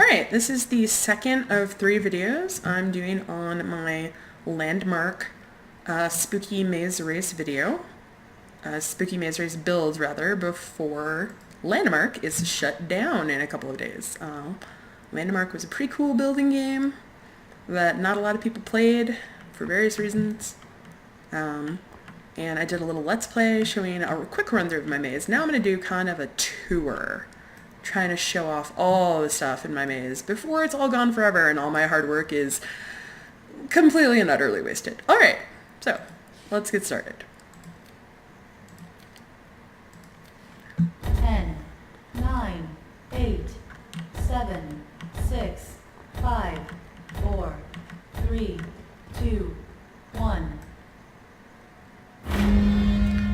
Alright, this is the second of 3 videos I'm doing on my landmark spooky maze race video. Spooky maze race build, rather, before Landmark is shut down in a couple of days. Landmark was a pretty cool building game that not a lot of people played for various reasons. And I did a little Let's Play showing a quick run through of my maze. Now I'm going to do kind of a tour, trying to show off all the stuff in my maze before it's all gone forever and all my hard work is completely and utterly wasted. Alright, so let's get started. 10, 9, 8, 7, 6, 5, 4, 3, 2, 1.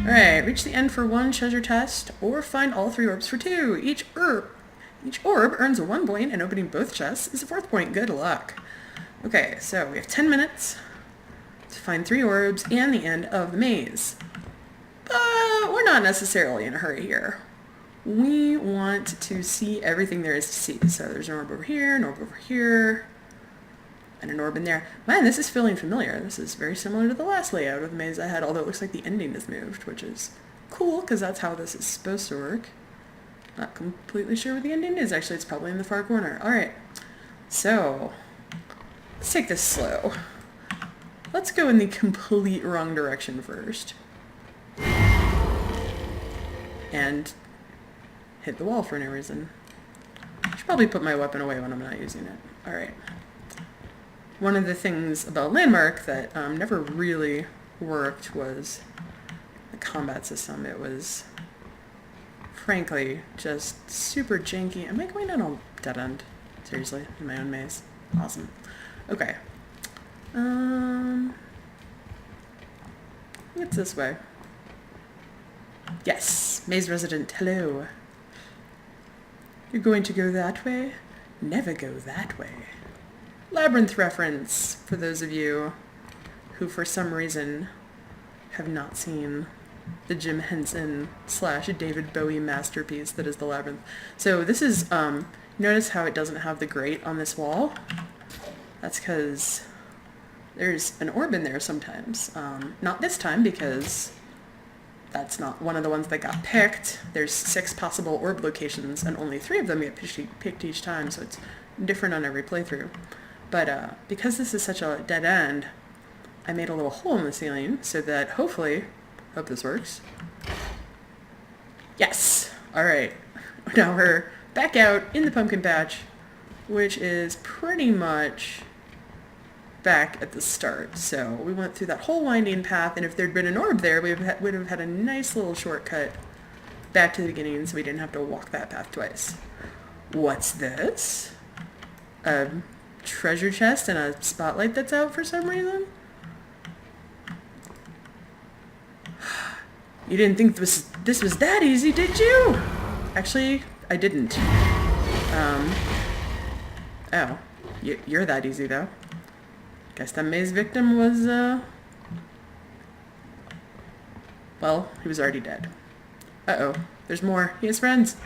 Alright, reach the end for 1 treasure test, or find all 3 orbs for 2. Each orb earns 1 point, and opening both chests is a 4th point. Good luck. Okay, so we have 10 minutes to find 3 orbs and the end of the maze. But we're not necessarily in a hurry here. We want to see everything there is to see. So there's an orb over here, an orb over here, and an orb in there. Man, this is feeling familiar. This is very similar to the last layout of the maze I had, although it looks like the ending is moved, which is cool, because that's how this is supposed to work. Not completely sure where the ending is. Actually, it's probably in the far corner. Alright, so let's take this slow. Let's go in the complete wrong direction first. And hit the wall for no reason. I should probably put my weapon away when I'm not using it. Alright. One of the things about Landmark that never really worked was the combat system. It was, frankly, just super janky. Am I going on a dead end? Seriously, in my own maze? Awesome. Okay. It's this way. Yes, maze resident, hello. You're going to go that way? Never go that way. Labyrinth reference for those of you who for some reason have not seen the Jim Henson / David Bowie masterpiece that is the Labyrinth. So this is, notice how it doesn't have the grate on this wall? That's because there's an orb in there sometimes. Not this time, because that's not one of the ones that got picked. There's 6 possible orb locations and only 3 of them get picked each time, so it's different on every playthrough. But because this is such a dead end, I made a little hole in the ceiling so that hopefully, hope this works. Yes! Alright, now we're back out in the pumpkin patch, which is pretty much back at the start. So we went through that whole winding path, and if there'd been an orb there, we would have had a nice little shortcut back to the beginning, so we didn't have to walk that path twice. What's this? A treasure chest and a spotlight that's out for some reason? You didn't think this was that easy, did you? Actually, I didn't. Oh. You're that easy, though. Guess that maze victim was, well, he was already dead. Uh-oh. There's more. He has friends.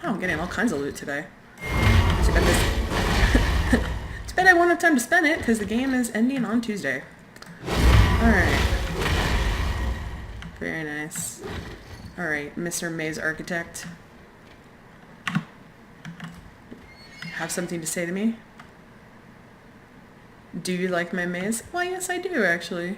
Wow, I'm getting all kinds of loot today. Too bad I won't have time to spend it, because the game is ending on Tuesday. Alright. Very nice. Alright, Mr. Maze Architect. Have something to say to me? Do you like my maze? Well, yes, I do, actually.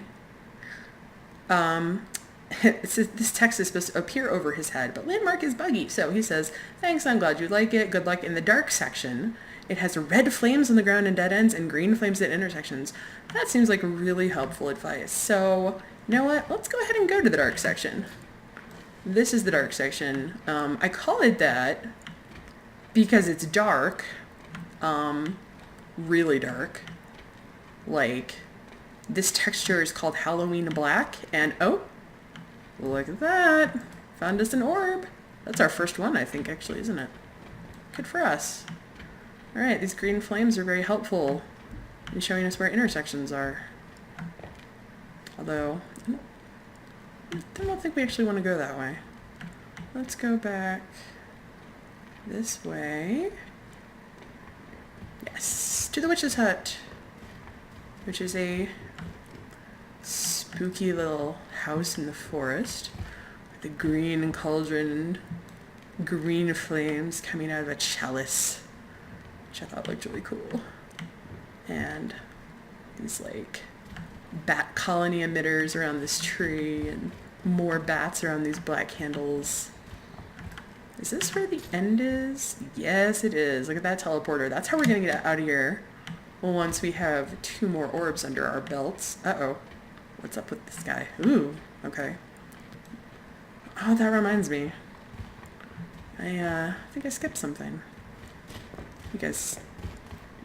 This text is supposed to appear over his head, but Landmark is buggy, so he says, "Thanks, I'm glad you like it. Good luck in the dark section. It has red flames on the ground and dead ends and green flames at intersections." That seems like really helpful advice. So, you know what? Let's go ahead and go to the dark section. This is the dark section. I call it that because it's dark. Really dark. Like, this texture is called Halloween Black, and oh, look at that. Found us an orb. That's our first one, I think, actually, isn't it? Good for us. Alright, these green flames are very helpful in showing us where intersections are. Although, I don't think we actually want to go that way. let's go back this way. Yes, to the witch's hut, which is a spooky little house in the forest with the green cauldron and green flames coming out of a chalice, which I thought looked really cool. And these like bat colony emitters around this tree and more bats around these black candles. Is this where the end is? Yes, it is. Look at that teleporter. That's how we're going to get out of here. Well, once we have 2 more orbs under our belts. Uh-oh. What's up with this guy? Ooh, okay. Oh, that reminds me. I think I skipped something. You guys...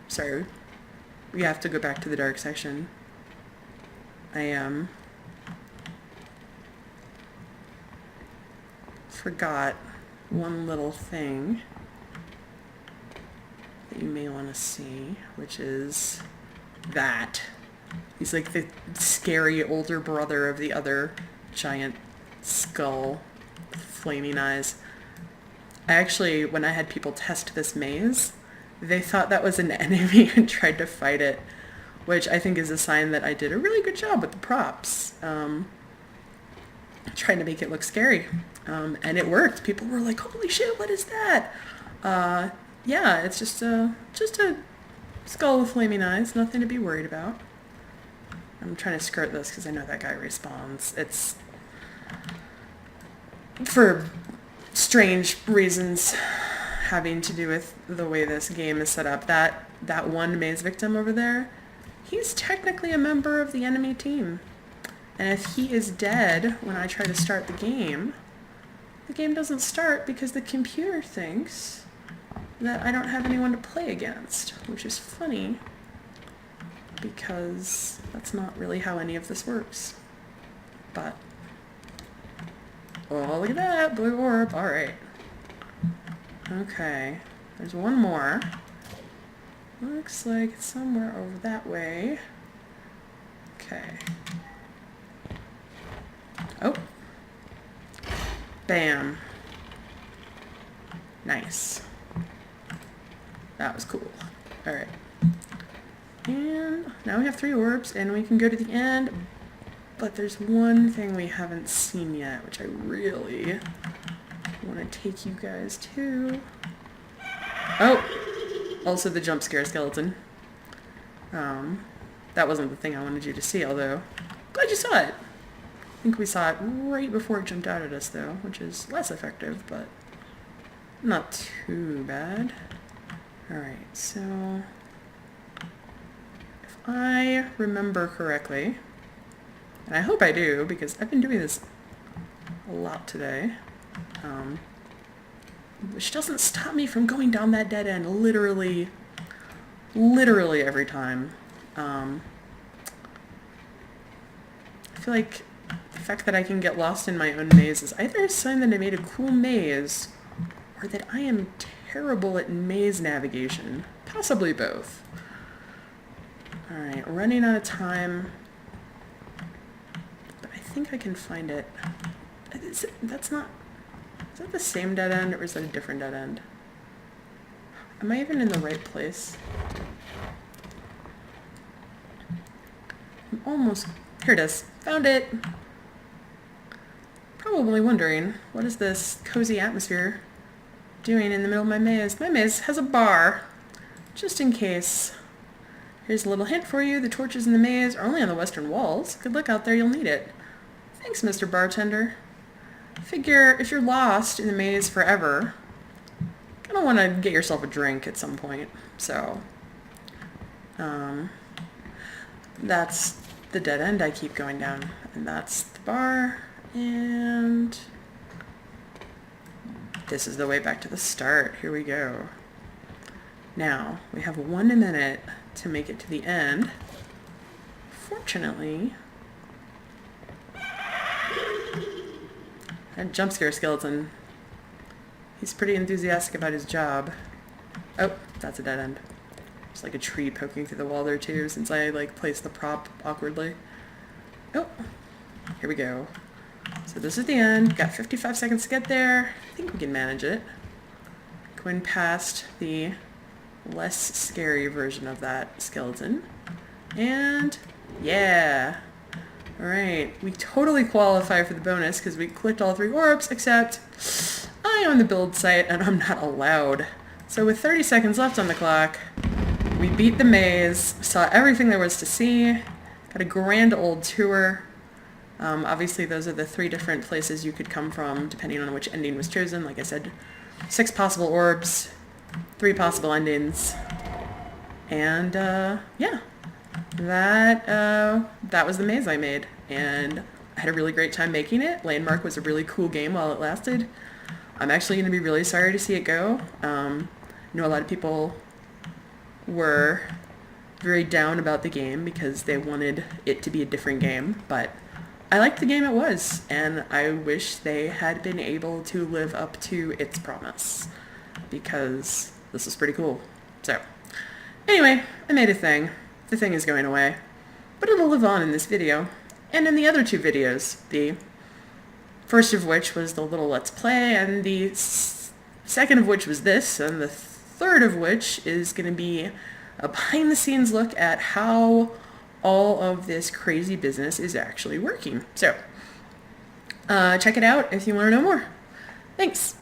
Sorry. We have to go back to the dark section. I forgot one little thing that you may want to see, which is that. He's like the scary older brother of the other giant skull, flaming eyes. I actually, when I had people test this maze, they thought that was an enemy and tried to fight it, which I think is a sign that I did a really good job with the props, trying to make it look scary. And it worked. People were like, holy shit, what is that? Yeah, it's just a skull with flaming eyes, nothing to be worried about. I'm trying to skirt this because I know that guy respawns. It's for strange reasons having to do with the way this game is set up. That one maze victim over there, he's technically a member of the enemy team. And if he is dead when I try to start the game doesn't start because the computer thinks that I don't have anyone to play against, which is funny because that's not really how any of this works. But, oh, look at that, blue orb, alright. Okay, there's one more. Looks like it's somewhere over that way. Okay. Oh. Bam. Nice. That was cool. Alright. And now we have 3 orbs and we can go to the end, but there's one thing we haven't seen yet, which I really want to take you guys to. Oh! Also the jump scare skeleton. That wasn't the thing I wanted you to see, although glad you saw it. I think we saw it right before it jumped out at us though, which is less effective, but not too bad. Alright, so if I remember correctly, and I hope I do because I've been doing this a lot today, which doesn't stop me from going down that dead end literally every time. I feel like the fact that I can get lost in my own maze is either a sign that I made a cool maze or that I am terrible at maze navigation. Possibly both. Alright, running out of time. But I think I can find it. Is that the same dead end or is that a different dead end? Am I even in the right place? I'm almost... Here it is. Found it! Probably wondering, what is this cozy atmosphere doing in the middle of my maze? My maze has a bar, just in case. Here's a little hint for you. The torches in the maze are only on the western walls. Good luck out there, you'll need it. Thanks, Mr. Bartender. Figure if you're lost in the maze forever, you're gonna want to get yourself a drink at some point. So, that's the dead end I keep going down, and that's the bar, and this is the way back to the start. Here we go. Now, we have 1 minute to make it to the end. Fortunately, that jump scare skeleton, he's pretty enthusiastic about his job. Oh, that's a dead end. There's like a tree poking through the wall there too, since I like placed the prop awkwardly. Oh, here we go. So this is the end. Got 55 seconds to get there. I think we can manage it. Going past the less scary version of that skeleton. And yeah. Alright, we totally qualify for the bonus because we clicked all 3 orbs, except I own the build site and I'm not allowed. So with 30 seconds left on the clock, we beat the maze, saw everything there was to see, got a grand old tour. Obviously those are the 3 different places you could come from depending on which ending was chosen. Like I said, 6 possible orbs, 3 possible endings, and yeah. That was the maze I made, and I had a really great time making it. Landmark was a really cool game while it lasted. I'm actually going to be really sorry to see it go. I know a lot of people were very down about the game because they wanted it to be a different game, but I liked the game it was, and I wish they had been able to live up to its promise, because this was pretty cool. So, anyway, I made a thing. The thing is going away, but it'll live on in this video, and in the other 2 videos, the first of which was the little Let's Play, and the second of which was this, and the third of which is going to be a behind-the-scenes look at how all of this crazy business is actually working. So, check it out if you want to know more. Thanks!